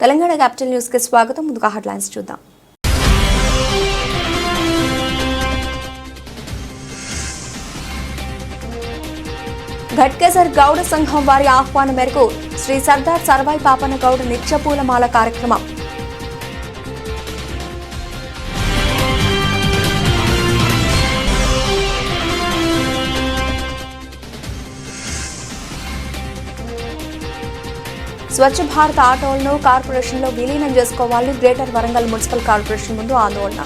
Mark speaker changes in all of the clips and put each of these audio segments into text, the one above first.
Speaker 1: Telangana capital news కి స్వాగతం. ముందుగా హెడ్లైన్స్ చూద్దాం. ఘట్కేసర్ గౌడ సంఘం వారి ఆహ్వానం మేరకు శ్రీ సర్దార్ సర్వాయి పాపన్న గౌడ నిత్యపూలమాల కార్యక్రమం. స్వచ్ఛ భారత్ ఆటోలను కార్పొరేషన్లో విలీనం చేసుకోవాలని గ్రేటర్ వరంగల్ మున్సిపల్ కార్పొరేషన్ ముందు ఆందోళన.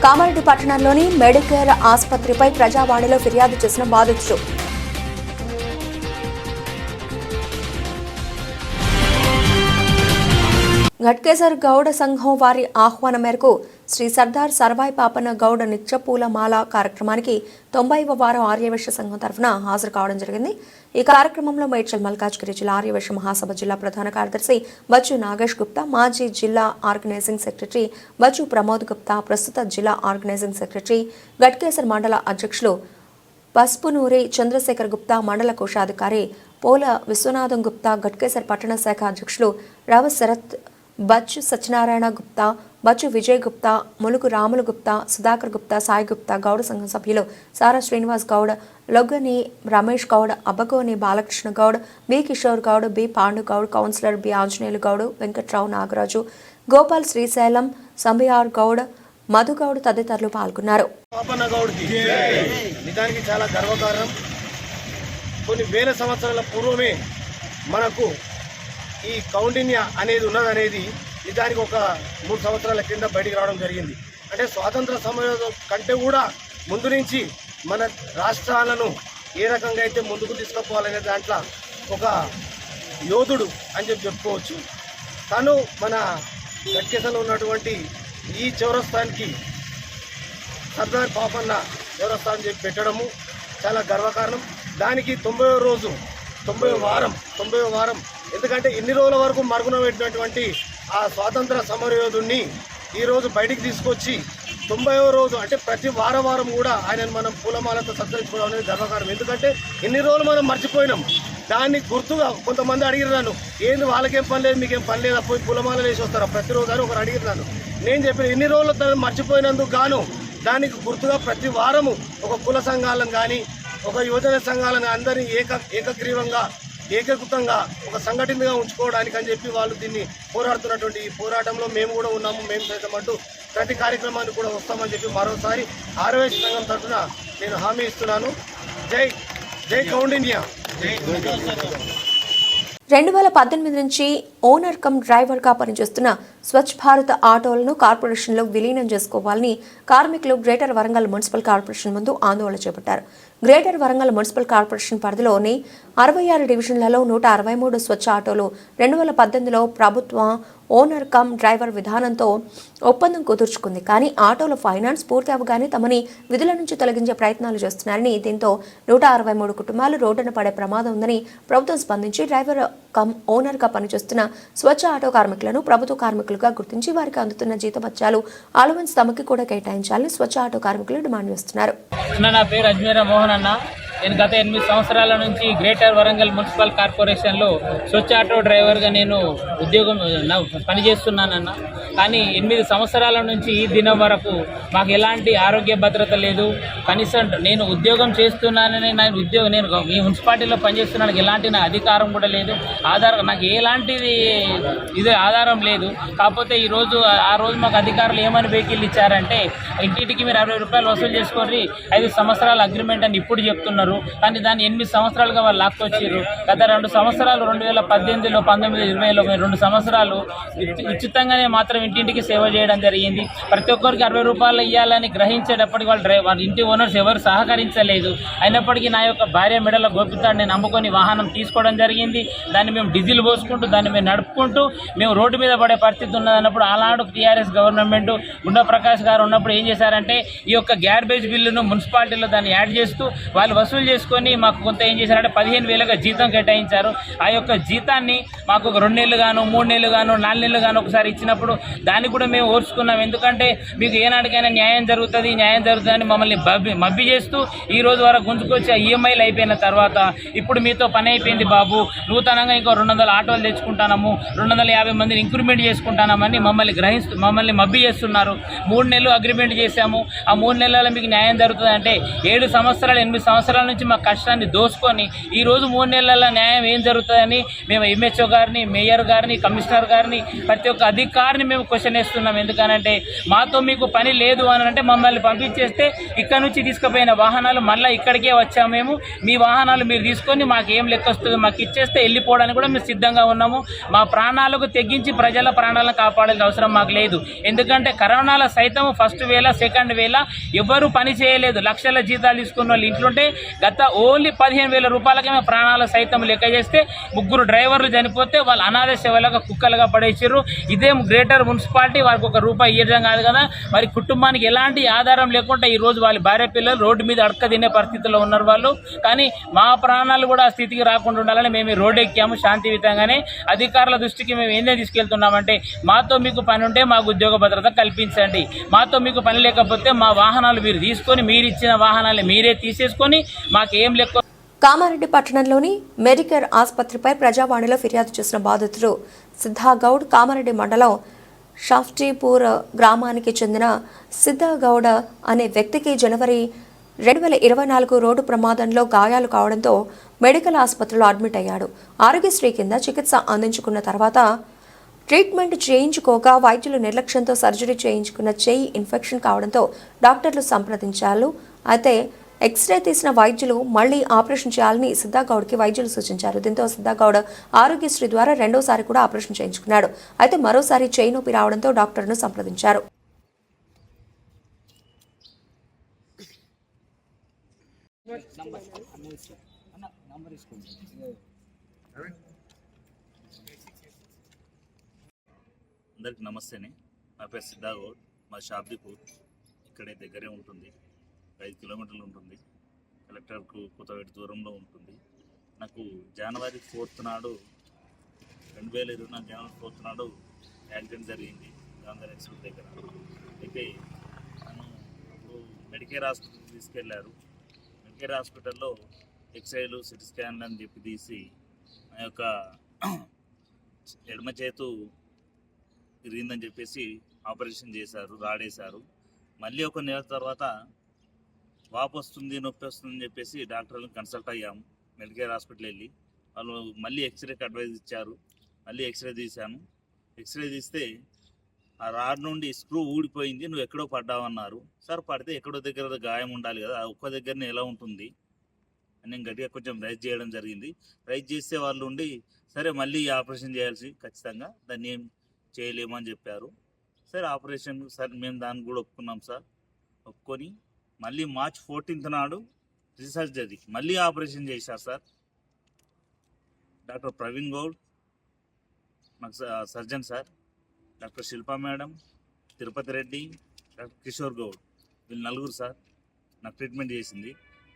Speaker 1: కామారెడ్డి పట్టణంలోని మెడికేర్ ఆసుపత్రిపై ప్రజావాణిలో ఫిర్యాదు చేసిన బాధితులు. ఘట్కేసర్ గౌడ సంఘం వారి ఆహ్వానం మేరకు శ్రీ సర్దార్ సర్వాయి పాపన్న గౌడ నిత్యపూలమాల కార్యక్రమానికి 90వ వారం ఆర్యవైశ్య సంఘం తరఫున హాజరు కావడం జరిగింది. ఈ కార్యక్రమంలో మేడ్చల్ మల్కాజ్గిరి జిల్లా ఆర్యవైశ్య మహాసభ జిల్లా ప్రధాన కార్యదర్శి బచ్చు నాగేష్ గుప్తా, మాజీ జిల్లా ఆర్గనైజింగ్ సెక్రటరీ బచ్చు ప్రమోద్ గుప్తా, ప్రస్తుత జిల్లా ఆర్గనైజింగ్ సెక్రటరీ ఘట్కేసర్ మండల అధ్యక్షులు పసుపునూరి చంద్రశేఖర్ గుప్తా, మండల కోశాధికారి పోల విశ్వనాథం గుప్తా, ఘట్కేసర్ పట్టణ శాఖ అధ్యక్షులు రవ శరత్, బచ్చు సత్యనారాయణ గుప్తా, బచ్చు విజయ్ గుప్తా, ములుగు రాములు గుప్తా, సుధాకర్ గుప్తా, సాయి గుప్తా, గౌడ సంఘం సభ్యులు Sara Srinivas Goud, Loggani Ramesh Goud, Abbagoni Balakrishna Goud, B Kishore Goud, B Pandu Goud, councillor B Anjaneyulu Goud, Venkatrao Nagaraju, Gopal Srisailam, Sambiyar Goud, Madhugoud తదితరులు పాల్గొన్నారు.
Speaker 2: చాలా గర్వకారణం. కొన్ని వేల సంవత్సరాల పూర్వమే మనకు ఈ కౌండిన్య అనేది ఉన్నదనేది నిజానికి ఒక 3 సంవత్సరాల కింద బయటికి రావడం జరిగింది. అంటే స్వాతంత్ర సమయం కంటే కూడా ముందు నుంచి మన రాష్ట్రాలను ఏ రకంగా అయితే ముందుకు తీసుకుపోవాలనే దాంట్లో ఒక యోధుడు అని చెప్పుకోవచ్చు. తను మన ఘట్కేసర్లో ఉన్నటువంటి ఈ చౌరస్తానికి సర్దార్ పాపన్న చౌరస్తా అని చెప్పి పెట్టడము చాలా గర్వకారణం. దానికి 90వ వారం ఎందుకంటే ఇన్ని రోజుల వరకు మరుగున పెట్టినటువంటి ఆ స్వాతంత్ర సమరయోధుడిని ఈరోజు బయటికి తీసుకొచ్చి 90వ రోజు అంటే ప్రతి వారం కూడా ఆయనను మనం పూలమాలతో సత్కరించుకోవడం అనేది గర్వకారం. ఎందుకంటే ఇన్ని రోజులు మనం మర్చిపోయినాం. దాన్ని గుర్తుగా కొంతమంది అడిగినాను, ఏంది వాళ్ళకేం పని లేదు, మీకేం పని లేదా, పోయి పూలమాల వేసి వస్తారా ప్రతిరోజు అని ఒకరు అడిగినాను. నేను చెప్పిన ఇన్ని రోజులు తను మర్చిపోయినందుకు గాను దానికి గుర్తుగా ప్రతి వారము ఒక కుల సంఘాలను కానీ ఒక యువజన సంఘాలను అందరినీ ఏకగ్రీవంగా ఏకీకృతంగా ఒక సంఘటితంగా ఉంచుకోవడానికి అని చెప్పి వాళ్ళు దీన్ని పోరాడుతున్నటువంటి ఈ పోరాటంలో మేము కూడా ఉన్నాము. మేము సైతం అంటూ ప్రతి కార్యక్రమానికి కూడా వస్తామని చెప్పి మరోసారి ఆర్యవైశ్య సంఘం తరఫున నేను హామీ ఇస్తున్నాను. జై జై కౌండిన్య.
Speaker 1: 2018 నుంచి ఓనర్ కమ్ డ్రైవర్గా పనిచేస్తున్న స్వచ్ఛ భారత్ ఆటోలను కార్పొరేషన్లో విలీనం చేసుకోవాలని కార్మికులు గ్రేటర్ వరంగల్ మున్సిపల్ కార్పొరేషన్ ముందు ఆందోళన చేపట్టారు. గ్రేటర్ వరంగల్ మున్సిపల్ కార్పొరేషన్ పరిధిలోని 66 డివిజన్లలో 163 స్వచ్ఛ ఆటోలు 2018లో ప్రభుత్వం ఓనర్ కమ్ డ్రైవర్ విధానంతో ఒప్పందం కుదుర్చుకుంది. కానీ ఆటోల ఫైనాన్స్ పూర్తి అవగానే తమని విధుల నుంచి తొలగించే ప్రయత్నాలు చేస్తున్నారని, దీంతో 163 కుటుంబాలు రోడ్డున పడే ప్రమాదం ఉందని ప్రభుత్వం స్పందించి డ్రైవర్ కమ్ ఓనర్గా పనిచేస్తున్న స్వచ్ఛ ఆటో కార్మికులను ప్రభుత్వ కార్మికులుగా గుర్తించి వారికి అందుతున్న జీతభత్యాలు అలవెన్స్ తమకి కూడా కేటాయించాలని స్వచ్ఛ ఆటో కార్మికులు డిమాండ్ చేస్తున్నారు.
Speaker 3: నా పేరు అజ్మీరా మోహన్ అన్న. నేను గత 8 సంవత్సరాల నుంచి గ్రేటర్ వరంగల్ మున్సిపల్ కార్పొరేషన్లో స్వచ్ఛ ఆటో డ్రైవర్గా నేను పనిచేస్తున్నానన్న. కానీ 8 సంవత్సరాల నుంచి ఈ దినం వరకు మాకు ఎలాంటి ఆరోగ్య భద్రత లేదు. కనీసం నేను ఉద్యోగం చేస్తున్నానని నేను ఈ మున్సిపాలిటీలో పనిచేస్తున్నానికి ఎలాంటి నా అధికారం కూడా లేదు. నాకు ఎలాంటిది ఆధారం లేదు. కాకపోతే ఆ రోజు మాకు అధికారులు ఏమని వెహికల్ ఇచ్చారంటే, ఇంటింటికి మీరు 60 రూపాయలు వసూలు చేసుకొని 5 సంవత్సరాల అగ్రిమెంట్ అని ఇప్పుడు చెప్తున్నారు. కానీ దాన్ని 8 సంవత్సరాలుగా వాళ్ళు లాక్కొచ్చారు. గత 2 సంవత్సరాలు 2018లో 19, 20లో 2 సంవత్సరాలు ఉచితంగానే మాత్రం ఇంటింటికి సేవ చేయడం జరిగింది. ప్రతి ఒక్కరికి 60 రూపాయలు ఇవ్వాలని గ్రహించేటప్పటికి వాళ్ళ ఇంటి ఓనర్స్ ఎవరు సహకరించలేదు. అయినప్పటికీ నా యొక్క భార్య మెడల గోపితాన్ని నమ్ముకొని వాహనం తీసుకోవడం జరిగింది. దాన్ని మేము డీజిల్ పోసుకుంటూ దాన్ని మేము నడుపుకుంటూ మేము రోడ్డు మీద పడే పరిస్థితి ఉన్నదన్నప్పుడు ఆనాడు టీఆర్ఎస్ గవర్నమెంట్ గుండా ప్రకాష్ గారు ఉన్నప్పుడు ఏం చేశారంటే, ఈ యొక్క గ్యార్బేజ్ బిల్లును మున్సిపాలిటీలో దాన్ని యాడ్ చేస్తూ వాళ్ళు వసూలు వసూలు చేసుకొని మాకు కొంత ఏం చేశారంటే 15,000గా జీతం కేటాయించారు. ఆ యొక్క జీతాన్ని మాకు ఒక 2 నెలలు గాను 3 నెలలు గాను 4 నెలలు గాను ఒకసారి ఇచ్చినప్పుడు దాన్ని కూడా మేము ఓర్చుకున్నాం. ఎందుకంటే మీకు ఏనాటికైనా న్యాయం జరుగుతుందని మమ్మల్ని మబ్బి చేస్తూ ఈ రోజు వరకు గుంజుకొచ్చి ఆ ఈఎంఐలు అయిపోయిన తర్వాత ఇప్పుడు మీతో పని అయిపోయింది బాబు, నూతనంగా ఇంకో 200 ఆటోలు తెచ్చుకుంటాము, 250 మందిని ఇంక్రిమెంట్ చేసుకుంటామని మమ్మల్ని మబ్బి చేస్తున్నారు. 3 నెలలు అగ్రిమెంట్ చేశాము. ఆ 3 నెలల మీకు న్యాయం జరుగుతుంది అంటే 7 సంవత్సరాలు 8 సంవత్సరాల నుంచి మా కష్టాన్ని దోసుకొని ఈ రోజు 3 నెలల న్యాయం ఏం జరుగుతుందని మేము ఎంహెచ్ఓ గారిని, మేయర్ గారిని, కమిషనర్ గారిని, ప్రతి ఒక్క అధికారిని మేము క్వశ్చన్ వేస్తున్నాం. ఎందుకనంటే మాతో మీకు పని లేదు అని అంటే మమ్మల్ని పంపించేస్తే ఇక్కడ నుంచి తీసుకుపోయిన వాహనాలు మళ్ళీ ఇక్కడికే వచ్చాము. మేము మీ వాహనాలు మీరు తీసుకొని మాకు ఏం లెక్క వస్తుందో మాకు ఇచ్చేస్తే వెళ్ళిపోవడానికి కూడా మేము సిద్ధంగా ఉన్నాము. మా ప్రాణాలకు తెగించి ప్రజల ప్రాణాలను కాపాడాల్సిన అవసరం మాకు లేదు. ఎందుకంటే కరోనాలో సైతం ఫస్ట్ వేళ సెకండ్ వేళ ఎవరు పని చేయలేదు. లక్షల జీతాలు తీసుకున్న వాళ్ళు ఇంట్లోంటే గత ఓన్లీ 15,000 రూపాయలకే మేము ప్రాణాలు సైతం లెక్క చేస్తే 3 డ్రైవర్లు చనిపోతే వాళ్ళు అనాథ సేవలుగా కుక్కలుగా పడేసారు. ఇదే గ్రేటర్ మున్సిపాలిటీ వారికి ఒక రూపాయి ఇవ్వడం కాదు కదా, మరి కుటుంబానికి ఎలాంటి ఆధారం లేకుండా ఈ రోజు వాళ్ళ భార్య పిల్లలు రోడ్డు మీద అడక తినే పరిస్థితిలో ఉన్నారు వాళ్ళు. కానీ మా ప్రాణాలు కూడా ఆ స్థితికి రాకుండా ఉండాలని మేము రోడ్డు ఎక్కాము శాంతియుతంగానే. అధికారుల దృష్టికి మేము ఏందే తీసుకెళ్తున్నామంటే మాతో మీకు పని ఉంటే మాకు ఉద్యోగ భద్రత కల్పించండి, మాతో మీకు పని లేకపోతే మా వాహనాలు మీరు తీసుకొని మీరు ఇచ్చిన వాహనాలు మీరే తీసేసుకొని మాకేం లెక్క.
Speaker 1: కామారెడ్డి పట్టణంలోని మెడికేర్ ఆసుపత్రిపై ప్రజావాణిలో ఫిర్యాదు చేసిన బాధితులు సిద్ధాగౌడ్ కామారెడ్డి మండలం షాఫ్టీపూర్ గ్రామానికి చెందిన సిద్ధాగౌడ అనే వ్యక్తికి జనవరి 2024 రోడ్డు ప్రమాదంలో గాయాలు కావడంతో మెడికల్ ఆసుపత్రిలో అడ్మిట్ అయ్యాడు. ఆరోగ్యశ్రీ కింద చికిత్స అందించుకున్న తర్వాత ట్రీట్మెంట్ చేయించుకోగా వైద్యులు నిర్లక్ష్యంతో సర్జరీ చేయించుకున్న చెయ్యి ఇన్ఫెక్షన్ కావడంతో డాక్టర్లు సంప్రదించారు. అయితే ఎక్స్రే తీసిన వైద్యులు మళ్లీ ఆపరేషన్ చేయాలని సిద్ధాగౌడ్కి వైద్యులు సూచించారు. దీంతో సిద్ధాగౌడ్ ఆరోగ్యశ్రీ ద్వారా రెండోసారి కూడా ఆపరేషన్ చేయించుకున్నాడు. అయితే మరోసారి చెయ్యి నొప్పి రావడంతో డాక్టర్ను సంప్రదించారు.
Speaker 4: అందరికి నమస్తేనే. నా పేరు సిద్ధాగౌడ్. మా షాబ్దీపూర్ ఇక్కడే దగ్గరే ఉంటుంది, 5 కిలోమీటర్లు ఉంటుంది. కలెక్టర్కు కొత్తవేటి దూరంలో ఉంటుంది. నాకు జనవరి 4th నాడు 2024 జనవరి 4th నాడు యాక్సిడెంట్ జరిగింది గాంధీ ఎక్స్ప్రెస్ దగ్గర. అయితే నన్ను అప్పుడు మెడికేర్ హాస్పిటల్కి తీసుకెళ్లారు. మెడికేర్ హాస్పిటల్లో ఎక్స్రేలు సిటీ స్కాన్లు అని చెప్పి తీసి నా యొక్క ఎడమ చేతు ఇరిగిందని చెప్పేసి ఆపరేషన్ చేశారు, రాడేశారు. మళ్ళీ ఒక నెల తర్వాత వాపు వస్తుంది, నొప్పి వస్తుందని చెప్పేసి డాక్టర్లను కన్సల్ట్ అయ్యాము. మెడికేర్ హాస్పిటల్ వెళ్ళి వాళ్ళు మళ్ళీ ఎక్స్రేకి అడ్వైజ్ ఇచ్చారు. మళ్ళీ ఎక్స్రే తీశాను. ఎక్స్రే తీస్తే ఆ రాడ్ నుండి స్క్రూ ఊడిపోయింది, నువ్వు ఎక్కడో పడ్డావన్నారు. సార్ పడితే ఎక్కడో దగ్గర గాయం ఉండాలి కదా, ఒక్క దగ్గరనే ఎలా ఉంటుంది అని నేను గట్టిగా కొంచెం రైజ్ చేయడం జరిగింది. రైజ్ చేస్తే వాళ్ళు ఉండి సరే మళ్ళీ ఆపరేషన్ చేయాల్సి ఖచ్చితంగా, దాన్ని ఏం చేయలేమని చెప్పారు. సరే ఆపరేషన్ సార్ మేము దాన్ని కూడా ఒప్పుకున్నాం సార్. ఒప్పుకొని మళ్ళీ మార్చ్ 14th నాడు రీసర్జరీ మళ్ళీ ఆపరేషన్ చేశారు సార్. డాక్టర్ ప్రవీణ్ గౌడ్ నాకు surgeon sir, doctor Shilpa madam, Tirupati Reddy, doctor Kishore Goud, వీళ్ళు 4 సార్ నాకు ట్రీట్మెంట్ చేసింది.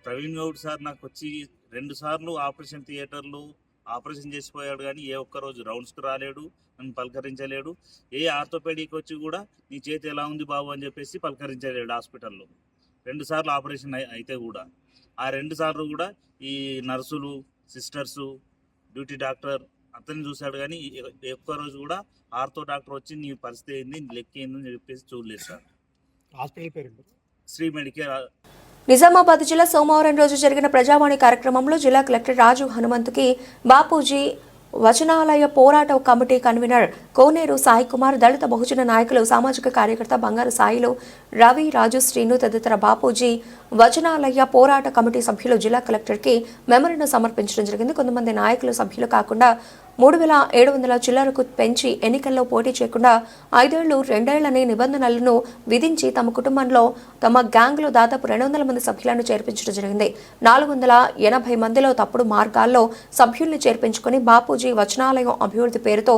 Speaker 4: ప్రవీణ్ గౌడ్ సార్ నాకు వచ్చి 2 సార్లు ఆపరేషన్ థియేటర్లు ఆపరేషన్ చేసిపోయాడు, కానీ ఏ ఒక్కరోజు రౌండ్స్కి రాలేడు, నన్ను పలకరించలేడు. ఏ ఆర్థోపెడిక్ వచ్చి కూడా నీ చేతి ఎలా ఉంది బాబు అని చెప్పేసి పలకరించలేడు హాస్పిటల్లో. 2 సార్లు ఆపరేషన్ అయితే కూడా ఆ 2 సార్లు కూడా ఈ నర్సులు, సిస్టర్సు, డ్యూటీ డాక్టర్ అతన్ని చూశాడు, కానీ ఒక్కరోజు కూడా ఆర్థో డాక్టర్ వచ్చి నీ పరిస్థితి ఏంది, నీ లెక్క ఏందని చెప్పేసి చూడలేదు సార్.
Speaker 2: హాస్పిటల్ పేరు
Speaker 4: శ్రీ మెడికేర్.
Speaker 1: నిజామాబాద్ జిల్లా సోమవారం రోజు జరిగిన ప్రజావాణి కార్యక్రమంలో జిల్లా కలెక్టర్ రాజు హనుమంతుకి బాపూజీ వచనాలయ పోరాట కమిటీ కన్వీనర్ కోనేరు సాయి కుమార్, దళిత బహుజన నాయకులు, సామాజిక కార్యకర్త బంగారు సాయిలు, రవి, రాజు, శ్రీను తదితర బాపూజీ వచనాలయ పోరాట కమిటీ సభ్యులు జిల్లా కలెక్టర్కి మెమరీను సమర్పించడం జరిగింది. కొంతమంది నాయకులు, సభ్యులు కాకుండా 3,700 చిల్లరకు పెంచి ఎన్నికల్లో పోటీ చేయకుండా 5 ఏళ్లు 2 ఏళ్లని నిబంధనలను విధించి తమ కుటుంబంలో తమ గ్యాంగ్లో దాదాపు 200 మంది సభ్యులను చేర్పించడం జరిగింది. 480 మందిలో తప్పుడు మార్గాల్లో సభ్యుల్ని చేర్పించుకుని బాపూజీ వచనాలయం అభివృద్ధి పేరుతో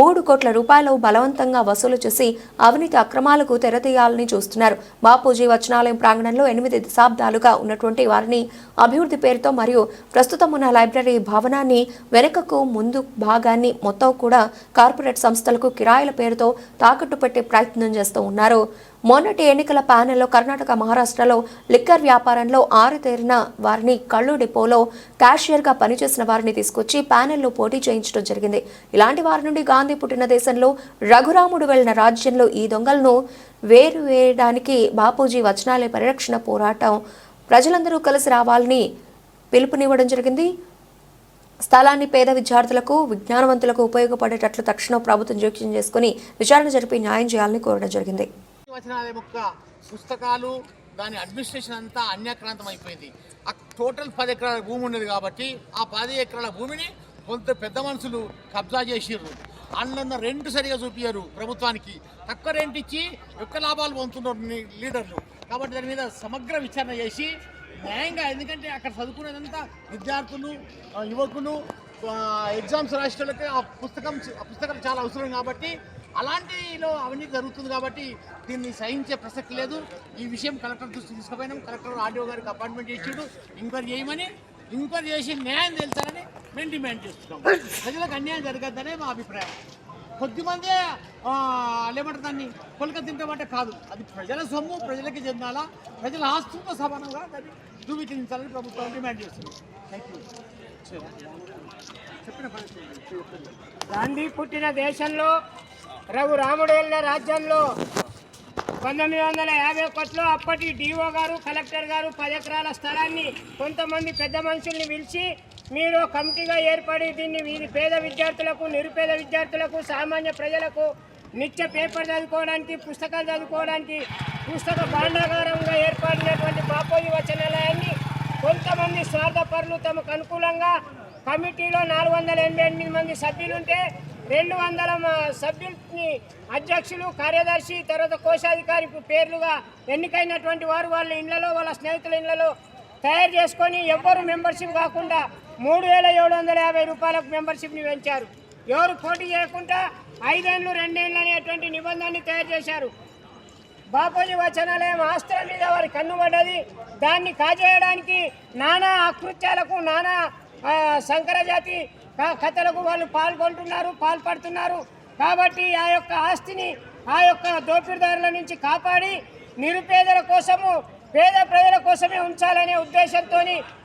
Speaker 1: 3 కోట్ల రూపాయలు బలవంతంగా వసూలు చేసి అవినీతి అక్రమాలకు తెరతీయాలని చూస్తున్నారు. బాపూజీ వచనాలయం ప్రాంగణంలో 8 దశాబ్దాలుగా ఉన్నటువంటి వారిని అభివృద్ధి పేరుతో మరియు ప్రస్తుతం ఉన్న లైబ్రరీ భవనాన్ని వెనుకకు ముందు భాగాన్ని మొత్తం కూడా కార్పొరేట్ సంస్థలకు కిరాయిల పేరుతో తాకట్టు పెట్టే ప్రయత్నం చేస్తూ ఉన్నారు. మొన్నటి ఎన్నికల ప్యానెల్లో కర్ణాటక, మహారాష్ట్రలో లిక్కర్ వ్యాపారంలో ఆరితేరిన వారిని కళ్ళు డిపోలో క్యాషియర్గా పనిచేసిన వారిని తీసుకొచ్చి ప్యానెల్లో పోటీ చేయించడం జరిగింది. ఇలాంటి వారి నుండి గాంధీ పుట్టిన దేశంలో రఘురాముడు వెళ్లిన రాజ్యంలో ఈ దొంగలను వేయడానికి బాపూజీ వచనాలయ పరిరక్షణ పోరాటం ప్రజలందరూ కలిసి రావాలని పిలుపునివ్వడం జరిగింది. స్థలాన్ని పేద విద్యార్థులకు, విజ్ఞానవంతులకు ఉపయోగపడేటట్లు తక్షణం ప్రభుత్వం జోక్యం చేసుకుని విచారణ జరిపి న్యాయం చేయాలని కోరడం జరిగింది.
Speaker 5: వచనాలయం యొక్క పుస్తకాలు, దాని అడ్మినిస్ట్రేషన్ అంతా అన్యాక్రాంతం అయిపోయింది. టోటల్ 10 ఎకరాల భూమి ఉన్నది కాబట్టి ఆ 10 ఎకరాల భూమిని కొంత పెద్ద మనుషులు కబ్జా చేసిర్రు. అందులో రెంట్ సరిగా చూపించారు ప్రభుత్వానికి, తక్కువ రెంట్ ఇచ్చి ఎక్కువ లాభాలు పొందుతున్నారు లీడర్లు. కాబట్టి దాని మీద సమగ్ర విచారణ చేసి న్యాయంగా, ఎందుకంటే అక్కడ చదువుకునేదంతా విద్యార్థులు, యువకులు, ఎగ్జామ్స్ రాసేటోళ్ళకి ఆ పుస్తకాలు చాలా అవసరం కాబట్టి అలాంటిలో అవినీతి జరుగుతుంది. కాబట్టి దీన్ని సహించే ప్రసక్తి లేదు. ఈ విషయం కలెక్టర్ దృష్టి తీసుకుపోయినాం. కలెక్టర్ ఆర్డీఓ గారికి అపాయింట్మెంట్ చేసాడు, ఎంక్వైరీ చేయమని. ఎంక్వైరీ చేసి న్యాయం తెలుసాలని మేము డిమాండ్ చేస్తున్నాం. ప్రజలకు అన్యాయం జరగద్దనే మా అభిప్రాయం. కొద్దిమందే ఏమంటారు దాన్ని కొలక తింటామంటే కాదు, అది ప్రజల సొమ్ము, ప్రజలకి చెందాలా, ప్రజల ఆస్తులతో సమానంగా దాన్ని ధృవీకరించాలని ప్రభుత్వం డిమాండ్ చేస్తుంది. Thank you.
Speaker 6: గాంధీ పుట్టిన దేశంలో, రఘురాముడు వెళ్ళిన రాజ్యంలో 1951లో అప్పటి డిఓ గారు, కలెక్టర్ గారు 10 ఎకరాల స్థలాన్ని కొంతమంది పెద్ద మనుషుల్ని పిలిచి మీరు కమిటీగా ఏర్పడి దీన్ని పేద విద్యార్థులకు, నిరుపేద విద్యార్థులకు, సామాన్య ప్రజలకు నిత్య పేపర్ చదువుకోవడానికి, పుస్తకాలు చదువుకోవడానికి పుస్తక భాండాగారంగా ఏర్పడినటువంటి బాపూజీ వచనాలయాన్ని కొంతమంది స్వార్థపరులు తమకు అనుకూలంగా కమిటీలో 488 మంది సభ్యులుంటే 200 సభ్యుల్ని అధ్యక్షులు, కార్యదర్శి, తర్వాత కోశాధికారి పేర్లుగా ఎన్నికైనటువంటి వారు వాళ్ళ ఇళ్లలో, వాళ్ళ స్నేహితుల ఇళ్లలో తయారు చేసుకొని ఎవ్వరు మెంబర్షిప్ కాకుండా 3,750 రూపాయలకు మెంబర్షిప్ని పెంచారు. ఎవరు పోటీ చేయకుండా 5 ఏళ్ళు 2 ఏళ్ళు అనేటువంటి నిబంధనని తయారు చేశారు. బాపూజీ వచనాలయం ఆస్తుల మీద వారి కన్నుబడ్డది. దాన్ని కాజేయడానికి నానా అకృత్యాలకు, నానా శంకరజాతి కథలకు వాళ్ళు పాల్పడుతున్నారు. కాబట్టి ఆ యొక్క ఆస్తిని, ఆ యొక్క దోపిడీదారుల నుంచి కాపాడి నిరుపేదల కోసము, పేద ప్రజల కోసమే ఉంచాలనే ఉద్దేశంతో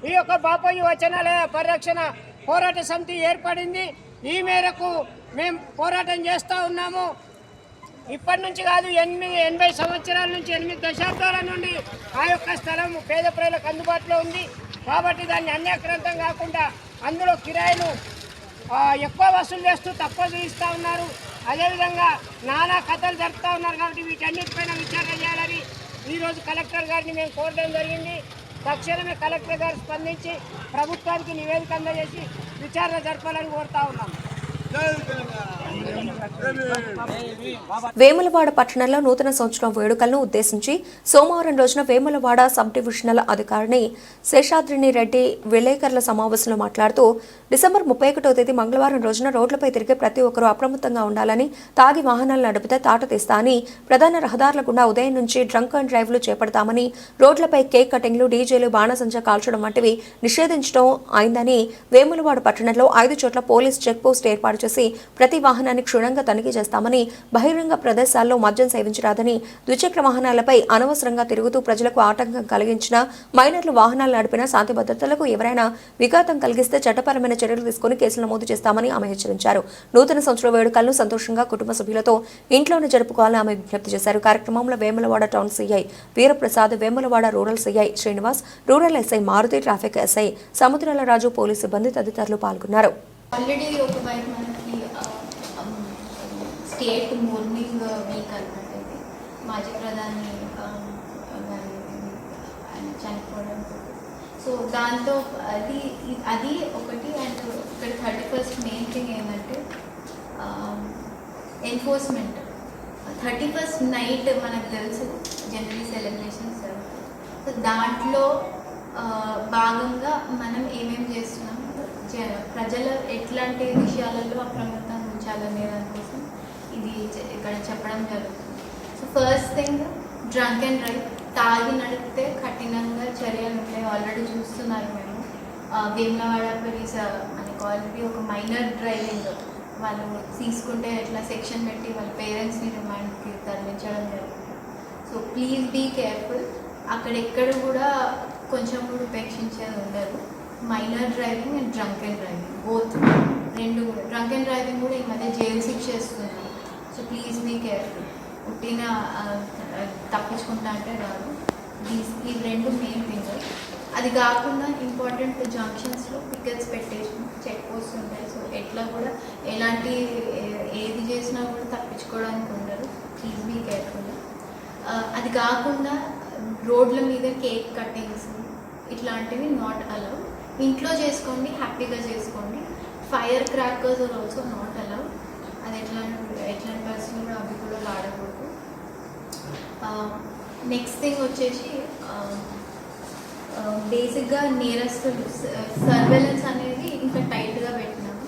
Speaker 6: ఈ యొక్క బాపూజీ వచనాలయ పరిరక్షణ పోరాట సమితి ఏర్పడింది. ఈ మేరకు మేము పోరాటం చేస్తూ ఉన్నాము. ఇప్పటి నుంచి కాదు, 80 సంవత్సరాల నుంచి, 8 దశాబ్దాల నుండి ఆ యొక్క స్థలం పేద ప్రజలకు అందుబాటులో ఉంది. కాబట్టి దాన్ని అన్యాక్రాంతం కాకుండా అందులో కిరాయిలు ఎక్కువ వసూలు చేస్తూ తక్కువ చూపిస్తూ ఉన్నారు. అదేవిధంగా నానా కథలు జరుపుతూ ఉన్నారు. కాబట్టి వీటన్నిటిపైన విచారణ చేయాలని ఈరోజు కలెక్టర్ గారిని మేము కోరడం జరిగింది. తక్షణమే కలెక్టర్ గారు స్పందించి ప్రభుత్వానికి నివేదిక అందజేసి విచారణ జరపాలని కోరుతా ఉన్నాం.
Speaker 1: వేములవాడ పట్టణంలో నూతన సంవత్సరం వేడుకలను ఉద్దేశించి సోమవారం రోజున వేములవాడ సబ్ డివిజనల్ అధికారిని శేషాద్రిని రెడ్డి విలేకరుల సమావేశంలో మాట్లాడుతూ డిసెంబర్ 31వ తేదీ మంగళవారం రోజున రోడ్లపై తిరిగే ప్రతి ఒక్కరూ అప్రమత్తంగా ఉండాలని, తాగి వాహనాలు నడిపితే తాట తీస్తా అని, ప్రధాన రహదారుల గుండా ఉదయం నుంచి డ్రంక్ అండ్ డ్రైవ్లు చేపడతామని, రోడ్లపై కేక్ కటింగ్లు, డీజేలు, బాణసంచా కాల్చడం వంటివి నిషేధించడం అయిందని, వేములవాడ పట్టణంలో 5 చోట్ల పోలీస్ చెక్ పోస్ట్ ఏర్పాటు చేసి ప్రతి వాహనాన్ని క్షుణ్ణంగా తనిఖీ చేస్తామని, బహిరంగ ప్రదేశాల్లో మద్యం సేవించరాదని, ద్విచక్ర వాహనాలపై అనవసరంగా తిరుగుతూ ప్రజలకు ఆటంకం కలిగించిన, మైనర్లు వాహనాలు నడిపిన, శాంతి భద్రతలకు ఎవరైనా విఘాతం కలిగిస్తే చట్టపరమైన చర్యలు తీసుకుని కేసులు నమోదు చేస్తామని ఆమె హెచ్చరించారు. నూతన సంవత్సర వేడుకలను సంతోషంగా కుటుంబ సభ్యులతో ఇంట్లోనే జరుపుకోవాలని ఆమె విజ్ఞప్తి చేశారు. కార్యక్రమంలో Vemulawada town CI Veeraprasad, Vemulawada rural CI Srinivas, rural SI Maruthi, traffic SI Samudrala Raju, police సిబ్బంది తదితరులు పాల్గొన్నారు.
Speaker 7: ఆల్రెడీ ఒకవైపు మనకి స్టేట్ మోర్నింగ్ వీక్ అన్నట్టు మాజీ ప్రధాని ఆయన చనిపోవడం సో దాంతో అది ఒకటి. అండ్ ఇక్కడ 31st మెయిన్ థింగ్ ఏంటంటే ఎన్ఫోర్స్మెంట్. 31st నైట్ మనకు తెలుసు జనరలీ సెలబ్రేషన్స్ జరుగుతాయి. సో దాంట్లో భాగంగా మనం ఏమేమి చేస్తున్నాం, ప్రజలు ఎట్లాంటి విషయాలలో అప్రమత్తంగా ఉంచాలనే దానికోసం ఇది ఇక్కడ చెప్పడం జరుగుతుంది. So first thing drunk and drive. తాగి నడిపితే కఠినంగా చర్యలు ఉంటాయి. ఆల్రెడీ చూస్తున్నారు మేము. వేములవాడ పోలీస్ మనకి ఆల్రెడీ ఒక మైనర్ డ్రైవింగ్ వాళ్ళు తీసుకుంటే ఎట్లా సెక్షన్ పెట్టి వాళ్ళ పేరెంట్స్ని రిమాండ్కి తరలించడం జరుగుతుంది. So please be careful. అక్కడెక్కడ కూడా కొంచెం కూడా ఉపేక్షించేది ఉండదు. Minor driving and drunk and driving both రెండు కూడా. డ్రంక్ అండ్ డ్రైవింగ్ కూడా ఈ మధ్య జైలు శిక్ష ఇస్తుంది. So please be careful. పుట్టిన తప్పించుకుంటా అంటే రాదు. ఈ రెండు మెయిన్ థింగ్. అది కాకుండా ఇంపార్టెంట్ జంక్షన్స్లో పికెట్స్ పెట్టేసి చెక్ పోస్ట్ ఉంటాయి. సో ఎట్లా కూడా ఎలాంటి ఏది చేసినా కూడా తప్పించుకోవడానికి ఉండదు. Please be careful. అది కాకుండా రోడ్ల మీద కేక్ కటింగ్స్ ఇట్లాంటివి నాట్ అలౌడ్. ఇంట్లో చేసుకోండి, హ్యాపీగా చేసుకోండి. Fire crackers are also not allowed. అది ఎట్లాంటి పరిస్థితుల్లో అవి కూడా వాడకూడదు. నెక్స్ట్ థింగ్ వచ్చేసి బేసిక్గా నేరస్తులు సర్వేలెన్స్ అనేది ఇంకా టైట్గా పెట్టినాము.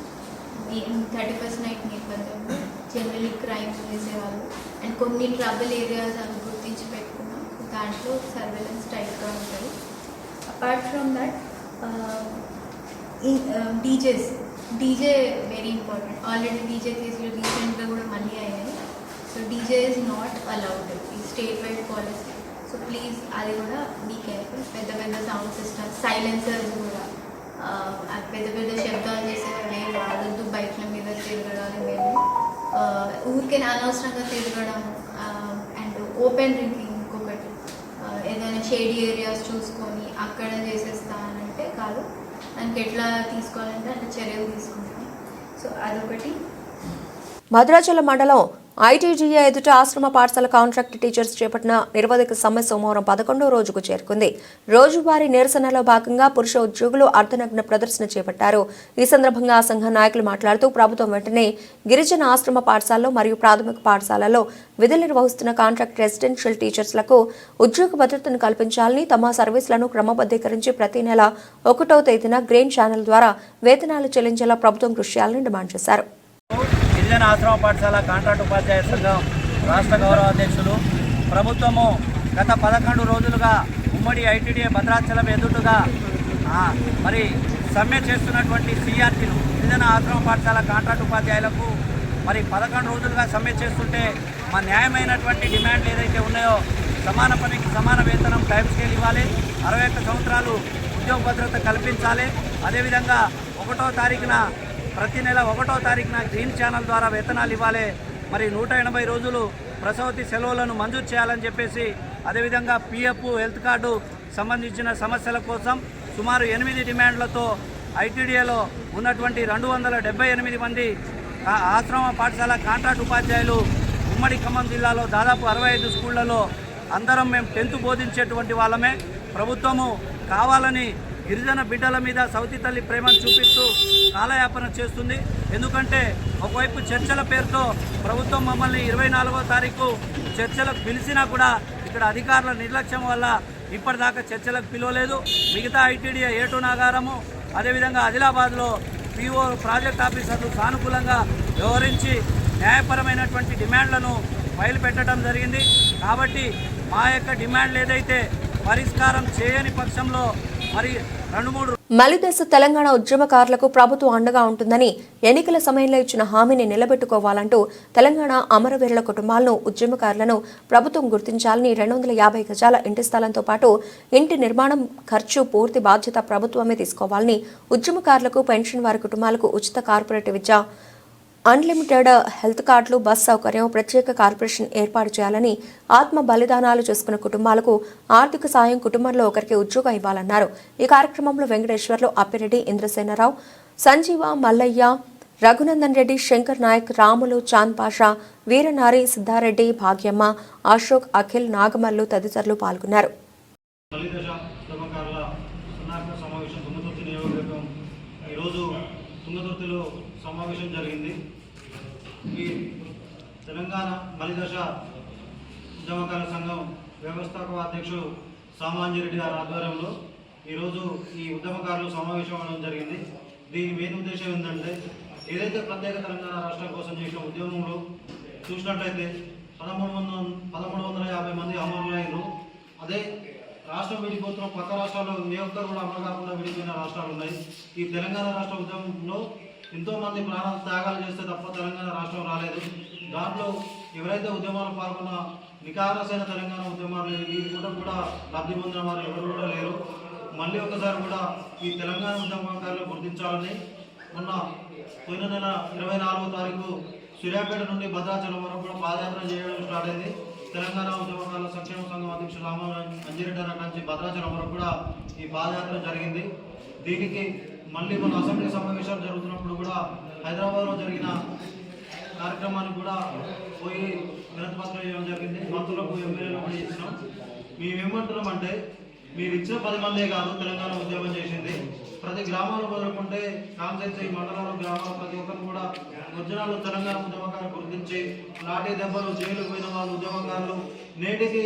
Speaker 7: 31st నైట్ నేపథ్యంలో జనరలీ క్రైమ్స్ చేసేవాళ్ళు అండ్ కొన్ని ట్రబుల్ ఏరియాస్ అవి గుర్తించి పెట్టుకున్నాం. దాంట్లో సర్వేలెన్స్ టైట్గా ఉంటుంది. Apart from that DJ very important. Already DJ కేసులు రీసెంట్గా కూడా మళ్ళీ అయ్యాయి. So DJ is not allowed. ఈ state wide policy. So please అది కూడా బీ కేర్ఫుల్. పెద్ద పెద్ద సౌండ్ సిస్టమ్స్, సైలెన్సర్స్ కూడా పెద్ద పెద్ద శబ్దాలు చేసేవి వాడద్దు. బైక్ల మీద తిరగడాలు మేము ఊరికే అనవసరంగా తిరగడం అండ్ ఓపెన్ డ్రింకింగ్. ఇంకొకటి ఏదైనా షేడీ ఏరియాస్ చూసుకొని అక్కడ చేసేస్తానంటే కాదు. దానికి ఎట్లా తీసుకోవాలంటే అట్లా చర్యలు తీసుకుంటాం. సో అదొకటి.
Speaker 1: భద్రాచలం మండలం ఐటీడీఏ ఎదుట ఆశ్రమ పాఠశాల కాంట్రాక్ట్ టీచర్స్ చేపట్టిన నిరవధిక సమ్మె సోమవారం 11వ రోజుకు చేరుకుంది. రోజువారీ నిరసనలో భాగంగా పురుష ఉద్యోగులు అర్ధనగ్న ప్రదర్శన చేపట్టారు. ఈ సందర్భంగా ఆ సంఘ నాయకులు మాట్లాడుతూ ప్రభుత్వం వెంటనే గిరిజన ఆశ్రమ పాఠశాలలో మరియు ప్రాథమిక పాఠశాలలో విధులు నిర్వహిస్తున్న కాంట్రాక్ట్ రెసిడెన్షియల్ టీచర్స్లకు ఉద్యోగ భద్రతను కల్పించాలని, తమ సర్వీసులను క్రమబద్ధీకరించి ప్రతి నెల 1వ తేదీన గ్రీన్ ఛానల్ ద్వారా వేతనాలు చెల్లించేలా ప్రభుత్వం కృషి చేయాలని డిమాండ్ చేశారు.
Speaker 8: గిరిజన ఆశ్రమ పాఠశాల కాంట్రాక్ట్ ఉపాధ్యాయ సంఘం రాష్ట్ర గౌరవ అధ్యక్షులు, ప్రభుత్వము గత 11 రోజులుగా ఉమ్మడి ఐటీడీఏ భద్రాచలం ఎదుటుగా మరి సమ్మె చేస్తున్నటువంటి సిఆర్టీలు గిరిజన ఆశ్రమ పాఠశాల కాంట్రాక్ట్ ఉపాధ్యాయులకు మరి 11 రోజులుగా సమ్మె చేస్తుంటే మా న్యాయమైనటువంటి డిమాండ్లు ఏదైతే ఉన్నాయో సమాన పనికి సమాన వేతనం, టైం స్కేల్ ఇవ్వాలి, 61 సంవత్సరాలు ఉద్యోగ భద్రత కల్పించాలి. అదేవిధంగా 1వ తారీఖున ప్రతి నెల 1వ తారీఖున గ్రీన్ ఛానల్ ద్వారా వేతనాలు ఇవ్వాలి. మరి 180 రోజులు ప్రసవతి సెలవులను మంజూరు చేయాలని చెప్పేసి, అదేవిధంగా పిఎఫ్, హెల్త్ కార్డు సంబంధించిన సమస్యల కోసం సుమారు 8 డిమాండ్లతో ఐటీడీఏలో ఉన్నటువంటి 278 మంది ఆశ్రమ పాఠశాల కాంట్రాక్ట్ ఉపాధ్యాయులు ఉమ్మడి ఖమ్మం జిల్లాలో దాదాపు 65 స్కూళ్లలో అందరం మేము 10th బోధించేటువంటి వాళ్ళమే. ప్రభుత్వము కావాలని గిరిజన బిడ్డల మీద సౌతి తల్లి ప్రేమను చూపిస్తూ కాలయాపన చేస్తుంది. ఎందుకంటే ఒకవైపు చర్చల పేరుతో ప్రభుత్వం మమ్మల్ని 24వ తారీఖు చర్చలకు పిలిచినా కూడా ఇక్కడ అధికారుల నిర్లక్ష్యం వల్ల ఇప్పటిదాకా చర్చలకు పిలవలేదు. మిగతా ఐటీడీఏ ఏటూ నాగారము, అదేవిధంగా ఆదిలాబాద్లో పీఓ ప్రాజెక్ట్ ఆఫీసర్లు సానుకూలంగా వ్యవహరించి న్యాయపరమైనటువంటి డిమాండ్లను ఫైల్ పెట్టడం జరిగింది. కాబట్టి మా యొక్క డిమాండ్లు ఏదైతే పరిష్కారం చేయని పక్షంలో మరి 2-3
Speaker 1: మలిదశ తెలంగాణ ఉద్యమకారులకు ప్రభుత్వం అండగా ఉంటుందని, ఎన్నికల సమయంలో ఇచ్చిన హామీని నిలబెట్టుకోవాలంటూ తెలంగాణ అమరవీరుల కుటుంబాలను, ఉద్యమకారులను ప్రభుత్వం గుర్తించాలని, 250 గజాల ఇంటి స్థలంతో పాటు ఇంటి నిర్మాణం ఖర్చు పూర్తి బాధ్యత ప్రభుత్వమే తీసుకోవాలని, ఉద్యమకారులకు, పెన్షన్ వారి కుటుంబాలకు ఉచిత కార్పొరేట్ విద్య, అన్లిమిటెడ్ హెల్త్ కార్డులు, బస్ సౌకర్యం, ప్రత్యేక కార్పొరేషన్ ఏర్పాటు చేయాలని, ఆత్మ బలిదానాలు చేసుకున్న కుటుంబాలకు ఆర్థిక సాయం, కుటుంబంలో ఒకరికి ఉద్యోగం ఇవ్వాలన్నారు. ఈ కార్యక్రమంలో వెంకటేశ్వర్లు, అప్పిరెడ్డి, ఇంద్రసేనరావు, సంజీవ, మల్లయ్య, రఘునందన్ రెడ్డి, శంకర్ నాయక్, రాములు, చాంద్ పాషా, వీరనారి, సిద్ధారెడ్డి, భాగ్యమ్మ, అశోక్, అఖిల్, నాగమల్లు తదితరులు పాల్గొన్నారు.
Speaker 9: సమావేశం జరిగింది. ఈ తెలంగాణ మలిదశ ఉద్యమకారుల సంఘం వ్యవస్థాపక అధ్యక్షుడు సామాంజిరెడ్డి గారి ఆధ్వర్యంలో ఈరోజు ఈ ఉద్యమకారులు సమావేశం అవడం జరిగింది. దీని మెయిన్ ఉద్దేశం ఏంటంటే, ఏదైతే ప్రత్యేక తెలంగాణ రాష్ట్రం కోసం చేసిన ఉద్యమంలో చూసినట్లయితే 1350 మంది అమరులైనరు. అదే రాష్ట్రం విడిపోతున్న పక్క రాష్ట్రాల్లో ఏ ఒక్కరు కూడా అమలు కాకుండా విడిపోయిన రాష్ట్రాలు ఉన్నాయి. ఈ తెలంగాణ రాష్ట్ర ఉద్యమంలో ఎంతోమంది ప్రాణాల త్యాగాలు చేస్తే తప్ప తెలంగాణ రాష్ట్రం రాలేదు. దాంట్లో ఎవరైతే ఉద్యమాలు పాల్గొన్న నికారసైన తెలంగాణ ఉద్యమాలు ఈ కూడా లబ్ధి పొందిన వారు ఎవరు కూడా లేరు. మళ్ళీ ఒకసారి కూడా ఈ తెలంగాణ ఉద్యమకారులు గుర్తించాలని మొన్న పోయిన నెల 24వ తారీఖు సూర్యాపేట నుండి భద్రాచలం వరకు కూడా పాదయాత్ర చేయడం స్టార్ట్ అయింది. తెలంగాణ ఉద్యమకారుల సంక్షేమ సంఘం అధ్యక్షుడు అంజిరెడ్డి నుంచి భద్రాచలం వరకు కూడా ఈ పాదయాత్ర జరిగింది. దీనికి మళ్ళీ మన అసెంబ్లీ సమావేశాలు జరుగుతున్నప్పుడు కూడా హైదరాబాద్లో జరిగిన కార్యక్రమానికి కూడా పోయి వినతి పత్రం ఇవ్వడం జరిగింది. మంత్రులకు ఎమ్మెల్యేలకు కూడా ఇచ్చినాం. మేమేమంటున్నాం అంటే, మీరు ఇచ్చిన 10 మందే కాదు తెలంగాణ ఉద్యమం చేసింది. ప్రతి గ్రామాలు మొదలుకుంటే కాన్సెన్సీ మండలాలు గ్రామాలు ప్రతి ఒక్కరు కూడా ఒరిజినల్ తెలంగాణ ఉద్యమకారులు గుర్తించి లాఠీ దెబ్బలు జైలు పోయిన వాళ్ళు ఉద్యమకారులు నేటికి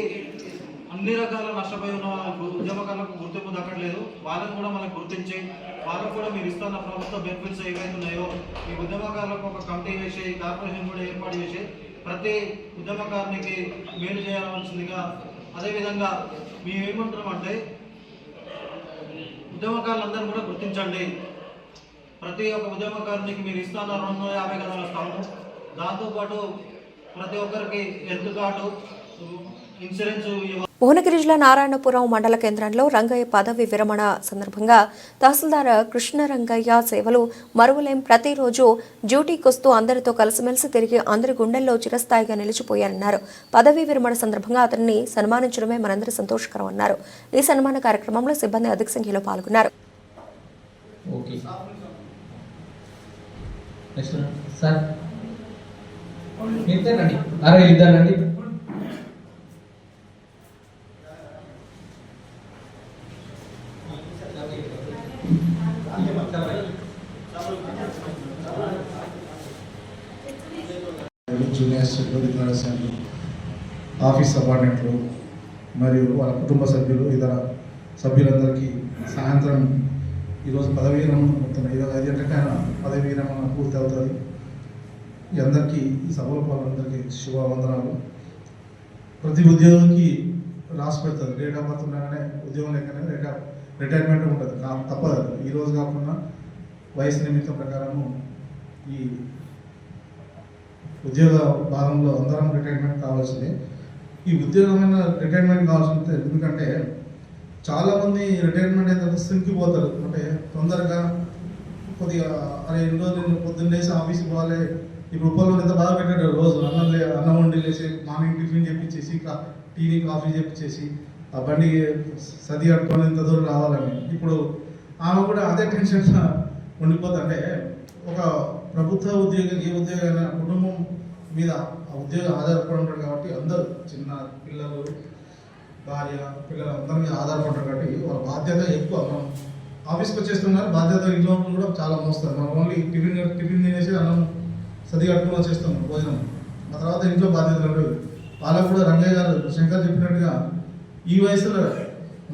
Speaker 9: అన్ని రకాల నష్టపోయి ఉన్న ఉద్యమకారులకు గుర్తింపు దక్కట్లేదు. వాళ్ళని కూడా మనకు గుర్తించి వాళ్ళకు కూడా మీరు ఇస్తున్న ప్రభుత్వ బెనిఫిట్స్ ఏవైతే ఉన్నాయో ఈ ఉద్యమకారులకు ఒక కమిటీ వేసి కార్పొరేషన్ కూడా ఏర్పాటు చేసి ప్రతి ఉద్యమకారునికి మేలు చేయాల్సిందిగా, అదేవిధంగా మేము ఏమంటున్నామంటే, ఉద్యమకారులందరూ కూడా గుర్తించండి. ప్రతి ఒక్క ఉద్యమకారునికి మీరు ఇస్తున్న 250 గదుల స్థలము, దాంతోపాటు ప్రతి ఒక్కరికి హెల్త్ కార్డు, ఇన్సూరెన్స్.
Speaker 1: భువనగిరి జిల్లా నారాయణపురం మండల కేంద్రంలో రంగయ్య పదవి విరమణ సందర్భంగా తహసీల్దార్ కృష్ణరంగయ్య సేవలు మరువలేం. ప్రతిరోజు డ్యూటీకొస్తూ అందరితో కలిసిమెలిసి తిరిగి అందరి గుండెల్లో చిరస్థాయిగా నిలిచిపోయారన్నారు. పదవీ విరమణ సందర్భంగా అతన్ని సన్మానించడమే మనందరి సంతోషకరం అన్నారు. ఈ సన్మాన కార్యక్రమంలో సిబ్బంది అధిక సంఖ్యలో పాల్గొన్నారు.
Speaker 10: జూనియర్ సెక్యూరిటీ నర్సులు, ఆఫీస్ సబార్డినేట్లు మరియు వాళ్ళ కుటుంబ సభ్యులు, ఇతర సభ్యులందరికీ సాయంత్రం ఈరోజు పదవీ విరమణ అవుతున్నాయి. ఈరోజు 5 గంటలకు ఆయన పదవీ విరమణ పూర్తి అవుతుంది. ఈ అందరికీ, ఈ సభలో పాల్గొనందరికీ శుభవందనాలు. ప్రతి ఉద్యోగికి రాసి పెడతారు, డేట్ ఆఫ్ బర్త్ ఉండగానే ఉద్యోగం లేకనే రిటైర్మెంట్ ఉంటుంది, తప్పదు. ఈరోజు కాకుండా వయసు నిమిత్తం ప్రకారము ఈ ఉద్యోగ భాగంలో అందరం రిటైర్మెంట్ కావాల్సిందే. ఈ ఉద్యోగమైన రిటైర్మెంట్ కావాల్సిందే. ఎందుకంటే చాలామంది రిటైర్మెంట్ అయితే సింకిపోతారు. అంటే తొందరగా కొద్దిగా అరే ఎన్ని రోజులు నేను పొద్దున్న లేసి ఆఫీస్కి పోవాలి. ఇప్పుడు ఉప్పల్లో ఎంత బాగా పెట్టాడు, రోజు అన్నం వండి లేచి మార్నింగ్ టిఫిన్ చెప్పించేసి టీవీ కాఫీ చెప్పించేసి ఆ బండి సది కట్టుకొని ఇంత దూరం రావాలని. ఇప్పుడు ఆమె కూడా అదే టెన్షన్ ఉండిపోతుంటే, ఒక ప్రభుత్వ ఉద్యోగం ఏ ఉద్యోగమైనా కుటుంబం మీద ఆ ఉద్యోగం ఆధారపడి ఉంటాడు కాబట్టి అందరూ చిన్న పిల్లలు, భార్య, పిల్లలు అందరి మీద ఆధారపడతారు కాబట్టి వాళ్ళ బాధ్యత ఎక్కువ. మనం ఆఫీస్కి వచ్చేస్తున్నారు, బాధ్యత ఇంట్లో కూడా చాలా మోస్తారు. మనం ఓన్లీ టిఫిన్ తినేసి అన్నం సది కట్టుకుని వచ్చేస్తాం భోజనం. ఆ తర్వాత ఇంట్లో బాధ్యతలు ఉండవు. వాళ్ళకు కూడా రంగయ్య గారు శంకర్ చెప్పినట్టుగా ఈ వయసులో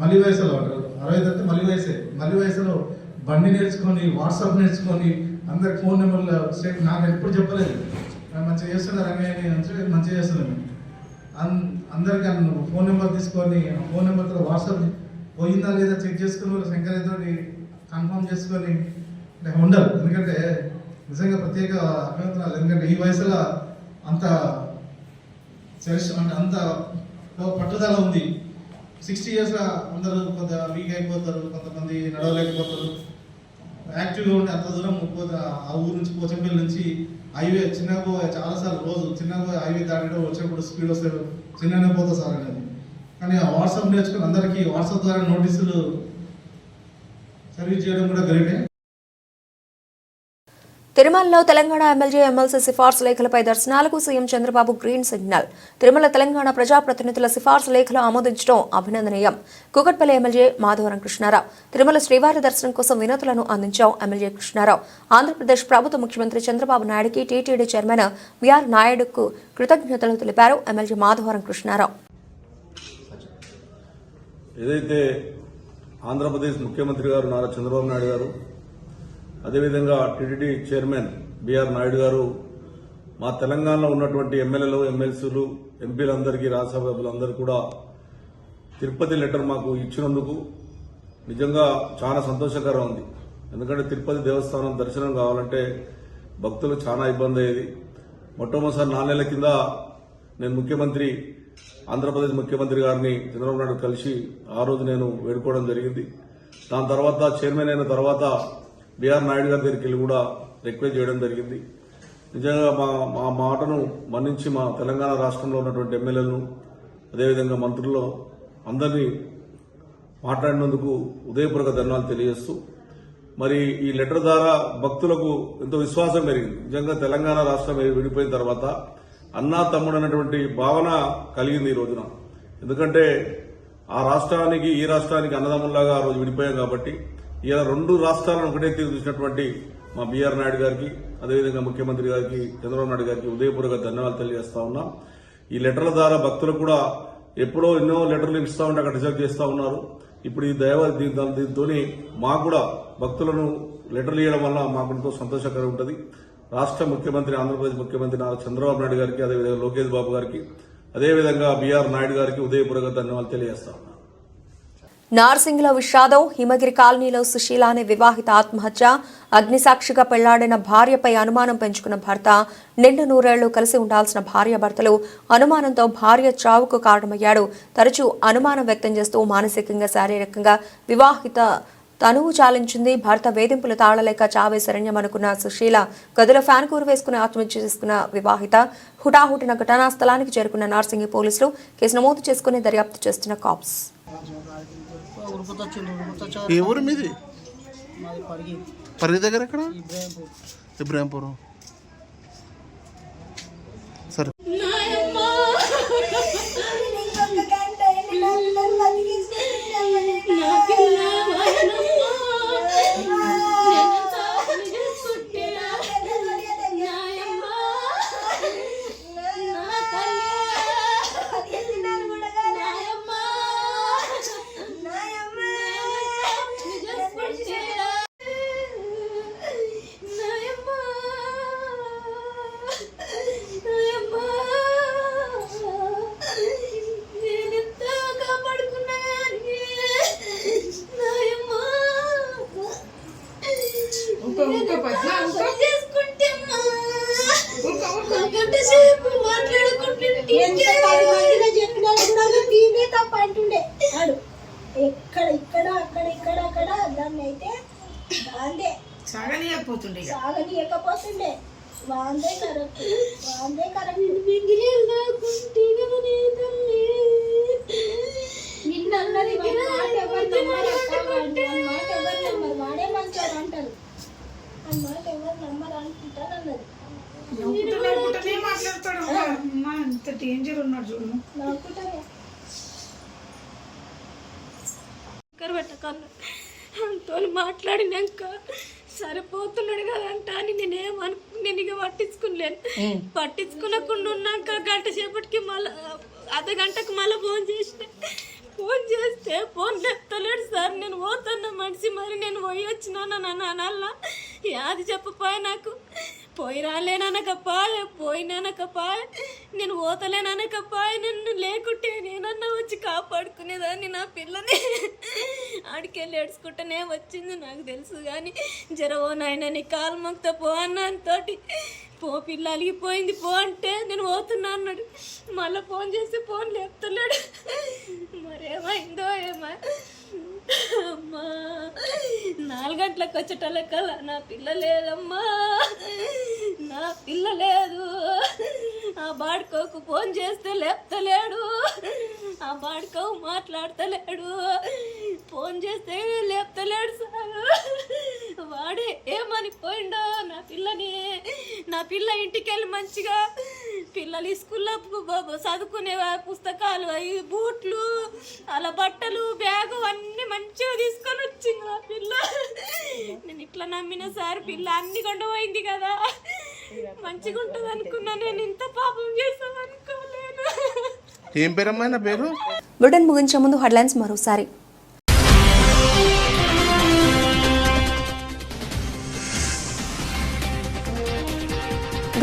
Speaker 10: మళ్ళీ వయసులో అంటారు, 60 అయితే మళ్ళీ వయసులో బండి నేర్చుకొని, వాట్సాప్ నేర్చుకొని, అందరికి ఫోన్ నెంబర్లు నాకు ఎప్పుడు చెప్పలేదు. మంచిగా చేస్తున్నా రంగయ్య మంచిగా చేస్తున్నాను. అందరికీ ఫోన్ నెంబర్ తీసుకొని ఫోన్ నెంబర్తో వాట్సాప్ పోయిందా లేదా చెక్ చేసుకుని శంకర్తో కన్ఫర్మ్ చేసుకొని ఉండరు. ఎందుకంటే నిజంగా ప్రత్యేక అభ్యంతరాలు. ఎందుకంటే ఈ వయసులో అంత అంటే అంత పట్టుదల ఉంది. 60 yearsలో అందరూ కొంత వీక్ అయిపోతారు, కొంతమంది నడవలేకపోతారు. యాక్టివ్గా ఉండి అంత దూరం ఆ ఊరు నుంచి పోచంపల్లి నుంచి హైవే చిన్నగా పోయే చాలాసార్లు రోజు చిన్నగా పోయి హైవే దాటిలో వచ్చేప్పుడు స్పీడ్ వస్తే చిన్ననే పోతా సార్ అనేది. కానీ ఆ వాట్సాప్ నేర్చుకుని అందరికీ వాట్సాప్ ద్వారా నోటీసులు సర్వీస్ చేయడం కూడా గ్రేటే.
Speaker 1: తిరుమలలో తెలంగాణ ఎమ్మెల్యే ఎమ్మెల్సీ సిఫార్సు లేఖలపై దర్శనాలకు CM Chandrababu green signal. Tirumala Telangana ప్రజాప్రతినిధుల సిఫార్సు లేఖలు ఆమోదించడం అభినందనీయం. కూకట్పల్లి ఎమ్మెల్యే మాధవరం కృష్ణారావు. తిరుమల శ్రీవారి దర్శనం కోసం వినతులను అందించాం ఎమ్మెల్యే కృష్ణారావు. ఆంధ్రప్రదేశ్ ప్రభుత్వ ముఖ్యమంత్రి చంద్రబాబు నాయుడుకి టీటీడీ చైర్మన్ బిఆర్ నాయుడుకు కృతజ్ఞతలు తెలిపారు ఎమ్మెల్యే మాధవరం కృష్ణారావు.
Speaker 11: ఏదైతే ఆంధ్రప్రదేశ్ ముఖ్యమంత్రి గారు నారా చంద్రబాబు నాయుడు గారు, అదేవిధంగా టీటీడీ చైర్మన్ బిఆర్ నాయుడు గారు మా తెలంగాణలో ఉన్నటువంటి ఎమ్మెల్యేలు, ఎమ్మెల్సీలు, ఎంపీలందరికీ, రాజ్యసభ్యులందరూ కూడా తిరుపతి లెటర్ మాకు ఇచ్చినందుకు నిజంగా చాలా సంతోషకరంగా ఉంది. ఎందుకంటే తిరుపతి దేవస్థానం దర్శనం కావాలంటే భక్తులు చాలా ఇబ్బంది అయ్యేది. మొట్టమొదటిసారి 4 నెలల కింద నేను ఆంధ్రప్రదేశ్ ముఖ్యమంత్రి గారిని చంద్రబాబు నాయుడు కలిసి ఆ రోజు నేను వేడుకోవడం జరిగింది. దాని తర్వాత చైర్మన్ అయిన తర్వాత బిఆర్ నాయుడు గారి దగ్గరికి వెళ్ళి కూడా రిక్వెస్ట్ చేయడం జరిగింది. నిజంగా మా మాటను మన్నించి మా తెలంగాణ రాష్ట్రంలో ఉన్నటువంటి ఎమ్మెల్యేలను, అదేవిధంగా మంత్రులు అందరినీ మాట్లాడినందుకు ఉదయపూర్వక ధన్యవాదాలు తెలియజేస్తూ, మరి ఈ లెటర్ ద్వారా భక్తులకు ఎంతో విశ్వాసం పెరిగింది. నిజంగా తెలంగాణ రాష్ట్రం విడిపోయిన తర్వాత అన్నా తమ్ముడు అన్నటువంటి భావన కలిగింది ఈ రోజున. ఎందుకంటే ఆ రాష్ట్రానికి ఈ రాష్ట్రానికి అన్నదమ్ముల్లాగా ఆ రోజు విడిపోయాం కాబట్టి ఇలా 2 రాష్ట్రాలను ఒకటే తీరు చూసినటువంటి మా బిఆర్ నాయుడు గారికి, అదేవిధంగా ముఖ్యమంత్రి గారికి, చంద్రబాబు నాయుడు గారికి ఉదయపూర్వక ధన్యవాదాలు తెలియజేస్తా ఉన్నాం. ఈ లెటర్ల ద్వారా భక్తులకు కూడా ఎప్పుడో ఎన్నో లెటర్లు ఇస్తా ఉంటే అక్కడ రిజెక్ట్ చేస్తా ఉన్నారు. ఇప్పుడు ఈ దీంతో మాకు కూడా భక్తులను లెటర్లు ఇవ్వడం వల్ల మాకు ఎంతో సంతోషకరంగా ఉంటుంది. రాష్ట్ర ముఖ్యమంత్రి, ఆంధ్రప్రదేశ్ ముఖ్యమంత్రి నారా చంద్రబాబు నాయుడు గారికి, అదేవిధంగా లోకేష్ బాబు గారికి, అదేవిధంగా బిఆర్ నాయుడు గారికి ఉదయపూర్వక ధన్యవాదాలు తెలియజేస్తా ఉన్నాం.
Speaker 1: నార్సింగ్లో విషాదం. హిమగిరి కాలనీలో సుశీల అనే వివాహిత ఆత్మహత్య. అగ్నిసాక్షిగా పెళ్లాడిన భార్యపై అనుమానం పెంచుకున్న భర్త. నిండు 100 ఏళ్లు కలిసి ఉండాల్సిన భార్యాభర్తలు అనుమానంతో భార్య చావుకు కారణమయ్యాడు. తరచూ అనుమానం వ్యక్తం చేస్తూ మానసికంగా, శారీరకంగా వివాహిత తనువు చాలించింది. భర్త వేధింపులు తాళలేక చావే శరణ్యమనుకున్న సుశీల గదిలో ఫ్యాన్ కూర వేసుకుని ఆత్మహత్య చేసుకున్న వివాహిత. హుటాహుటిన ఘటనా స్థలానికి చేరుకున్న నార్సింగి పోలీసులు కేసు నమోదు చేసుకుని దర్యాప్తు చేస్తున్న కాప్స్.
Speaker 12: ఏ ఊరు మీది? పరిగి దగ్గర ఎక్కడ? ఇబ్రాహింపురం. సరే
Speaker 13: సాగనీయకపోతుండే
Speaker 14: వాందే కరెక్ట్ నిన్నన్నది మాట ఎవరు వాడే మంచోడు అంటారు, అన్నమాట ఎవరు నమ్మరు అనుకుంటారు అన్నది.
Speaker 13: మాట్లాడతాడు అంత డేంజర్ ఉన్నాడు చూడు.
Speaker 14: నవ్వుకుంటానే
Speaker 15: అంతో మాట్లాడినాక సరిపోతున్నాడు కదంట అని నేను ఇక పట్టించుకునకుండా ఉన్నాక గంట సేపటికి మళ్ళీ అర్ధగంటకు మళ్ళీ ఫోన్ చేస్తే ఫోన్ చెప్తలేడు సార్. నేను పోతున్నా మనిషి, మరి నేను పోయి వచ్చినాను అనాలా అది చెప్పపోయా నాకు. పోయి రాలేననకపాయ, పోయినానకపాయ, నేను పోతలేననకపాయ. నన్ను లేకుంటే నేనన్నా వచ్చి కాపాడుకునేదాన్ని నా పిల్లని. ఆడికెళ్ళి ఏడ్చుకుంటూనే వచ్చింది నాకు తెలుసు. కానీ జరవో నాయన నీ కాలు మొక్త పో అన్నతోటి, పో పిల్ల అలిగిపోయింది పో అంటే నేను పోతున్నా అన్నాడు. మళ్ళీ ఫోన్ చేసి ఫోన్ లేపుతలేడు. మరేమైందో ఏమో అమ్మా. 4 గంటలకు వచ్చేటోళ్ళకల్లా నా పిల్ల లేదమ్మా, నా పిల్ల లేదు. ఆ బాడుకోకు ఫోన్ చేస్తే లేపుతలేడు. ఆ బాడుకవు మాట్లాడతలేడు, ఫోన్ చేస్తే లేపుతలేడు సార్. వాడే ఏమని పోయిండో నా పిల్ల ఇంటికి వెళ్ళి మంచిగా పిల్లలు స్కూల్లో చదువుకునే పుస్తకాలు, అవి బూట్లు, అలా బట్టలు, బ్యాగు అన్నీ మంచిగా తీసుకొని వచ్చింది నా పిల్ల. నేను ఇట్లా నమ్మిన సార్, పిల్ల అన్ని కొండపోయింది కదా, మంచిగా ఉంటుంది అనుకున్నా. నేను ఇంత పాపం చేస్తాను అనుకోలేను.
Speaker 12: ఏం పేరమ్మా నా పేరు?
Speaker 1: బులెటిన్ ముగించే ముందు హెడ్లైన్స్ మరోసారి.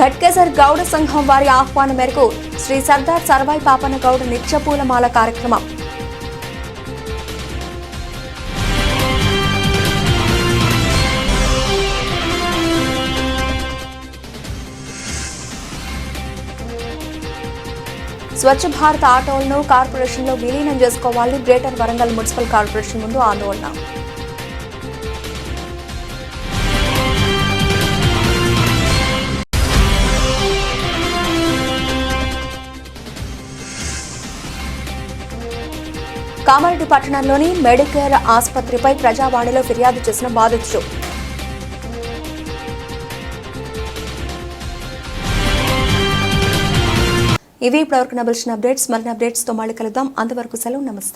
Speaker 1: ఘట్కేసర్ గౌడ సంఘం వారి ఆహ్వానం మేరకు శ్రీ సర్దార్ సర్వాయి పాపన్న గౌడ నిత్యపూలమాల కార్యక్రమం. స్వచ్ఛ భారత్ ఆటోలను కార్పొరేషన్లో విలీనం చేసుకోవాలని గ్రేటర్ వరంగల్ మున్సిపల్ కార్పొరేషన్ ముందు ఆందోళన. కామారెడ్డి పట్టణంలోని మెడికేర్ ఆసుపత్రిపై ప్రజావాణిలో ఫిర్యాదు చేసిన బాధితుడు. ఇవి ఇప్పటివరకు నబిల్చిన అప్డేట్స్. మరిన్ని అప్డేట్స్తో మళ్ళీ కలుద్దాం. అంతవరకు సెలవు, నమస్తే.